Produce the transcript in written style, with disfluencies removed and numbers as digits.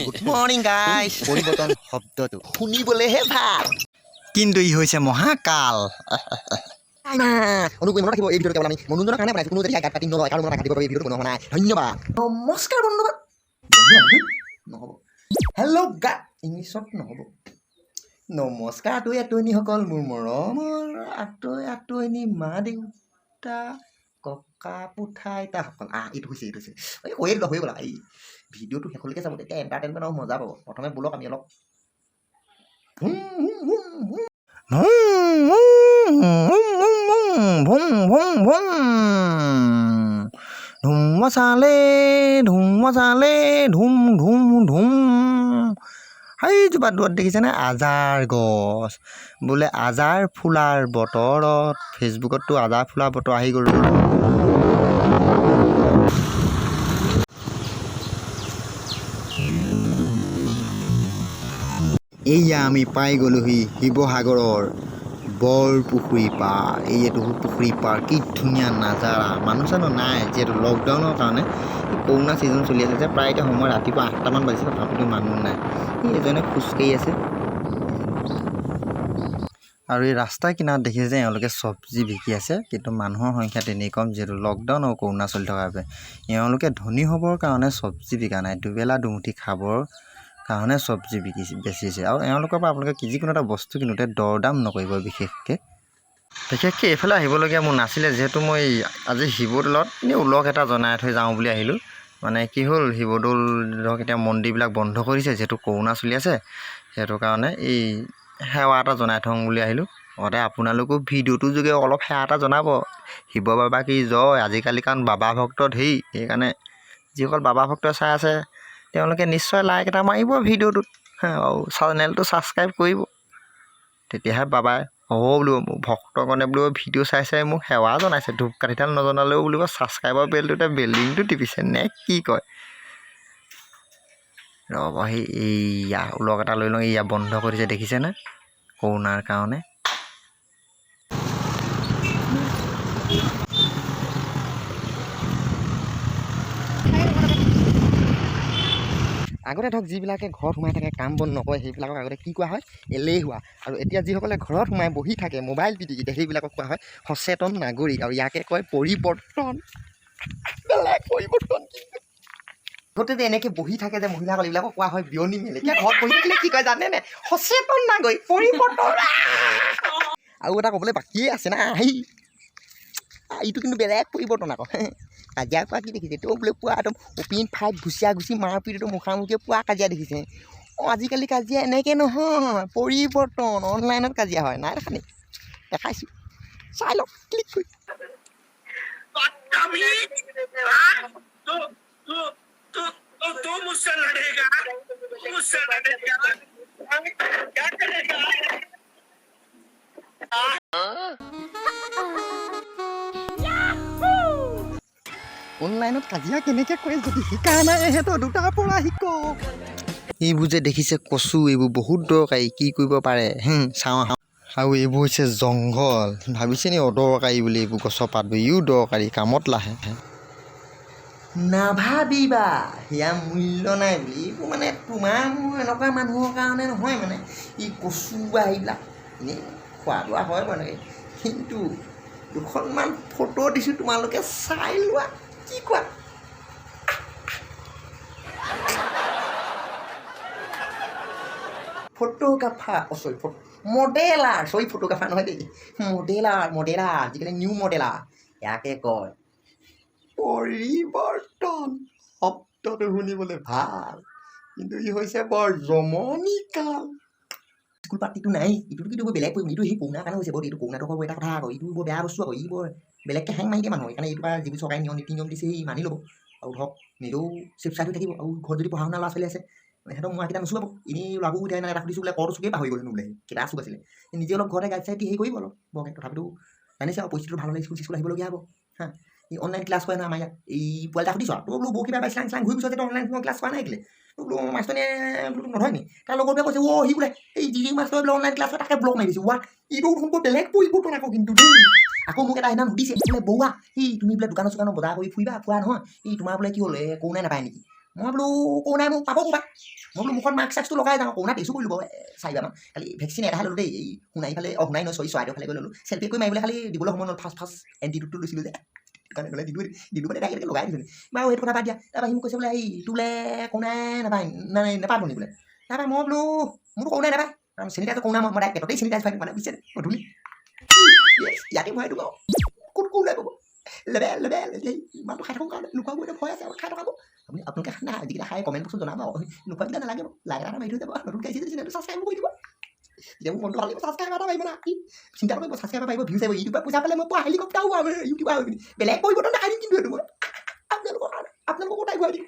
Good morning guys. পৰিৱৰ্তন শব্দটো শুনিবলৈহে ভাল, কিন্তু ই হৈছে মহাকাল। অনুগ্ৰহ ৰাখিব, এই ভিডিঅ'টো কেৱল আমি মনোৰঞ্জনৰ কাৰণে বনাইছোঁ। কোনো যদি গাত কাটি নলয়, কাৰো কাটি দিব এই ভিডিঅ'টো বনোৱা নাই। ধন্যবাদ। নমস্কাৰ বন্ধুবান। নহ'ব। হেল্ল' গা ইংলিছত নহ'ব। নমস্কাৰ আতৈ আতৈনীসকল, মোৰ মৰমৰ আতৈনী মা দেউতা ককা পুথা আইতাসকল। এইটো হৈছে এই হৈয়ে গ'লা এই ভিডিঅ'টো শেষলৈকে চাব, তেতিয়া এণ্টাৰটেইনমেণ্ট আৰু মজা পাব। প্ৰথমে ব'লক আমি অলপ ধুম মচালে ধুম ধুম ধুম। সেইজোপা দূৰত দেখিছেনে? আজাৰ গছ। বোলে আজাৰ ফুলাৰ বতৰত, ফেচবুকততো আজাৰ ফুলাৰ বতৰ আহি গ'ল। এইয়া আমি পাই গ'লোহি শিৱসাগৰৰ বৰপুখুৰী পাৰ। এইটো পুখুৰী পাৰ, কি ধুনীয়া নাজাৰা। মানুহ চানুহ নাই, যিহেতু লকডাউনৰ কাৰণে কৰোণা ছিজন চলি আছে যে, প্ৰায় এতিয়া সময় ৰাতিপুৱা 8টামান বাজিছে, তথাপিতো মানুহ নাই। এজনে খোজকাঢ়ি আছে। আৰু এই ৰাস্তাৰ কিনাৰত দেখিছে যে এওঁলোকে চব্জি বিকি আছে, কিন্তু মানুহৰ সংখ্যা তেনেই কম, যিহেতু লকডাউন আৰু কৰোণা চলি থকাৰ বাবে। এওঁলোকে ধনী হ'বৰ কাৰণে চব্জি বিকা নাই, দুবেলা দুমুঠি খাবৰ কাৰণে চব্জি বেচিছে। আৰু এওঁলোকৰ পৰা আপোনালোকে যিকোনো এটা বস্তু কিনোতে দৰ দাম নকৰিব। বিশেষকৈ এইফালে আহিবলগীয়া মোৰ নাছিলে, যিহেতু মই আজি শিৱদৌলত এনেই উলগ এটা জনাই থৈ যাওঁ বুলি আহিলোঁ। মানে কি হ'ল, শিৱদৌল ধৰক এতিয়া মন্দিৰবিলাক বন্ধ কৰিছে, যিহেতু কৰোণা চলি আছে, সেইটো কাৰণে এই সেৱা এটা জনাই থওঁ বুলি আহিলোঁ। লগতে আপোনালোকেও ভিডিঅ'টোৰ যোগে অলপ সেৱা এটা জনাব। শিৱ বাবা কি জয়। আজিকালি কাৰণ বাবা ভক্ত ধেই, সেইকাৰণে যিসকল বাবা ভক্তই চাই আছে তেওঁলোকে নিশ্চয় লাইক এটা মাৰিব ভিডিঅ'টোত, আৰু চেনেলটো ছাবস্ক্ৰাইব কৰিব। তেতিয়াহে বাবাই হ'ব বুলিব, মোৰ ভক্তগণে বুলিব ভিডিঅ' চাই চাই মোক সেৱা জনাইছে। ধূপকাঠিডাল নজনালেও বুলিব ছাবস্ক্ৰাইবৰ বেলটোতে বেলিংটো টিপিছে নে কি কয়। ৰ'ব, এইয়া উলগ এটা লৈ লওঁ। এইয়া বন্ধ কৰি দিছে, দেখিছেনে? কৰোণাৰ কাৰণে। আগতে ধৰক যিবিলাকে ঘৰত সোমাই থাকে, কাম বন নকৰে, সেইবিলাকক আগতে কি কোৱা হয়? এলেহুৱা। আৰু এতিয়া যিসকলে ঘৰত সোমাই বহি থাকে, মোবাইল পিটিকিতে, সেইবিলাকক কোৱা হয় সচেতন নাগৰিক। আৰু ইয়াকে কয় পৰিৱৰ্তন। বেলেগ পৰিৱৰ্তন কিন্তু আগতে যে এনেকৈ বহি থাকে যে মহিলাসকল, এইবিলাকক কোৱা হয় বিয়নী মেলে। এতিয়া ঘৰত বহি থাকিলে কি কয় জানেনে? সচেতন নাগৰিক, পৰিৱৰ্তন। আৰু এটা ক'বলৈ বাকিয়ে আছে না, এইটো কিন্তু বেলেগ পৰিৱৰ্তন আকৌ। কাজিয়া কৰা কি দেখিছে? তেওঁ বোলে পুৱা একদম অপিন ফাইট ঘুচিয়া ঘুচি মাৰপিটটো মুখামুখিয়ে পুৱা কাজিয়া দেখিছে। আজিকালি কাজিয়া এনেকৈ নহয়, পৰিৱৰ্তন। অনলাইনত কাজিয়া হয়। নাই দেখা নি? দেখাইছোঁ, চাই লওক, ক্লিক কৰি। অনলাইনত কাজিয়া কেনেকৈ কৰে যদি শিকা নাই, সিহঁতৰ দুটাৰ পৰা শিকক। এইবোৰ যে দেখিছে কচু, এইবোৰ বহুত দৰকাৰী। কি কৰিব পাৰে চাওঁ। আৰু এইবোৰ হৈছে জংঘল। ভাবিছে নি অদৰকাৰী বুলি? এইবোৰ গছৰ পাতবোৰ ইও দৰকাৰী, কামত লাহে। নাভাবিবা সেয়া মূল্য নাই বুলি। এইবোৰ মানে তোমাৰ মোৰ এনেকুৱা মানুহৰ কাৰণে নহয়। মানে এই কচু বা এইবিলাক এনেই খোৱা লোৱা হয় মানে, কিন্তু দুখনমান ফটো দিছোঁ, তোমালোকে চাই লোৱা। কি কোৱা? ফটোগ্ৰাফাৰ, মডেলাৰ, ফটোগ্ৰাফাৰ নহয় দেই, মডেলাৰ। আজিকালি নিউ মডেলাৰ, ইয়াকে কয় পৰিৱৰ্তন। শব্দটো শুনিবলৈ ভাল, কিন্তু ই হৈছে বৰ জমনিকাল। স্কুল পাৰ্টিটো নাই, এইটোতো কিন্তু বেলেগ পৰিব। এইটো সেই কৰোণাৰ কাৰণে হৈছে। এইটো কৰোণাটো হ'ব এটা কথা আকৌ। এইটো বৰ বেয়া বস্তু আকৌ। ই বৰ বেলেগকৈ হেং মাৰি দিয়ে মানুহ। সেইকাৰণে এইটো যিবোৰ চৰকাৰী নীতি নিয়ম দিছে, সি মানি ল'ব। আৰু ধৰক নিজেও চেফ চাইড হৈ থাকিব। আৰু ঘৰত যদি পঢ়া শুনা ল'ৰা ছোৱালী আছে, সিহঁতক মোৱাকেইটা নুচুৱাব। এনেই লাভো উঠাই নাই। এটা সুধিছোঁ বোলে কটো চুকেই পাহৰি গ'ল বোলে, কেইটা চুক আছিলে। নিজে অলপ ঘৰতে গাইড চাইড দি হেৰি কৰিব অলপ বৰকৈ। তথাপিতো জানিছে আৰু পৰিস্থিতিটো ভাল হ'লে স্কুল আহিবলগীয়া হ'ব। এই অনলাইন ক্লাছ কৰে না আমাৰ ইয়াত। এই পোৱালি এটা সুধিছোঁ আৰু, তোৰ বোলো বহু কিবা শ্লাং ঘূৰি গৈছ যে, অনলাইন ক্লাছ কৰা নাই কেলৈ? তোৰ বোলো মাষ্টৰনীয়ে বোলো নধয় নি? তাৰ লগৰটোৱে কৈছে সি বোলে এই যি মাষ্টৰ বোলে অনলাইন ক্লাছ তাকে ব্লক মাৰি দিছোঁ। এইটো সম্ভৱ বেলেগ পৰিৱৰ্তন আকৌ কিন্তু দেই। আকৌ মোক এটা সেইদিনা সুধিছে বোলে বৌৱা তুমি বোলে দোকানৰ চোকানৰ বজাৰ কৰি ফুৰা নহয় তোমাৰ বোলে কি হ'ল কৰোণাই নাপায় নেকি মই বোলো কৰোণাই মোক পাব ক'ৰবাত মই বোলো মুখত মাস্ক চাস্কটো লগাই যাওঁ কৰোণা টেষ্টো কৰি ল'ব 4বাৰমান খালি ভেকচিন এটাহে ল'লোঁ দেই সোণাই ফালে সোণাই নহয় চৰাইদেউ ফালে গৈ ল'লোঁ চেল্ফি কৰি মাৰিবলৈ খালি দিবলৈ সময় নহ'ল ফাৰ্ষ্ট এণ্টিটিউডটো লৈছিলোঁ যে কাৰণে বোলে দিলোঁ মানে ডাইৰেক্ট লগাই দিছোঁ বাৰু সেইটো কথা বাদ দিয়া তাৰপৰা সি মোক কৈছে বোলে তোৰ বোলে কৰোণাই নাপায় নাপাব নি বোলে তাৰপৰা মই বোলো মোৰতো কৰোণাই নাপায় চেনিটাইজাৰ কৰোণা মই ডাইৰেক্ট পেটতেই চেনিটাইজ পাই মানে বুজিছে গধূলি ইয়াতে ভৰাই দিব ক'ত কৰোণাই পাব লেবেল ইমানটো খাই থাকোঁ কাৰণে নোখোৱাবোৰ এতিয়া ভয় আছে আৰু খাই থকাব আপোনালোকে খাই যিকেইটা খাই কমেণ্ট বস্তু জনাব নোখোৱাকেইটা নালাগে লাইক এটা মাৰি থৈ যাব নতুনকৈ আহিছে যদি চেনেলটো ছাবস্ক্ৰাইব কৰি দিব যেতিয়া মোৰ মনটো ভাল লাগিব ছাবস্ক্ৰাইব এটা পাৰিব না চিন্তা কৰিব ছাবস্ক্ৰাইব পাৰিব ভিউজ আহিব ইউটিউবত পইচা পালে মই পুৰা হেলিকপ্টাৰ হোৱা ইউটিউবাৰ হৈ পিনি বেলেগ পৰিৱৰ্তন দেখাই দিম কিন্তু এইটো মই আপোনালোকৰ কাৰণে আপোনালোককো টাইপ হোৱাই দিম